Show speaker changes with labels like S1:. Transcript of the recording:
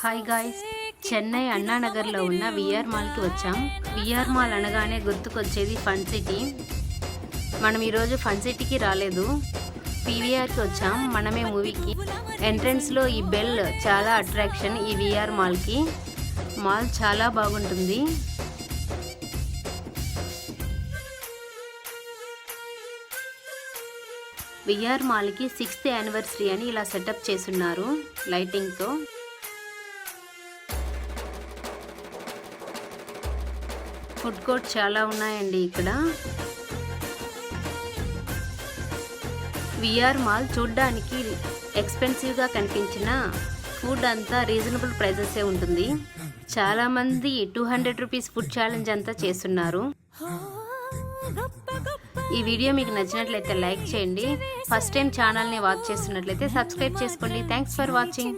S1: Hi guys, Chennai అన్నానగర్లో ఉన్న VR మాల్కి వచ్చాం. విఆర్ మాల్ అనగానే గుర్తుకొచ్చేది ఫన్ సిటీ. మనం ఈరోజు ఫన్ సిటీకి రాలేదు, పీవీఆర్కి వచ్చాం. మనమే మూవీకి. ఎంట్రన్స్లో ఈ బెల్ చాలా అట్రాక్షన్ ఈ విఆర్ మాల్కి. మాల్ చాలా బాగుంటుంది. విఆర్ మాల్కి 6th యానివర్సరీ అని ఇలా సెటప్ చేసున్నారు లైటింగ్తో. ఫుడ్ కోర్ట్ చాలా ఉన్నాయండి ఇక్కడ. విఆర్ మాల్ చూడ్డానికి ఎక్స్పెన్సివ్గా కనిపించిన ఫుడ్ అంతా రీజనబుల్ ప్రైజెసే ఉంటుంది. చాలామంది 200 రూపీస్ ఫుడ్ ఛాలెంజ్ అంతా చేస్తున్నారు. ఈ వీడియో మీకు నచ్చినట్లయితే లైక్ చేయండి. ఫస్ట్ టైం ఛానల్ని వాచ్ చేస్తున్నట్లయితే సబ్స్క్రైబ్ చేసుకోండి. Thanks for watching.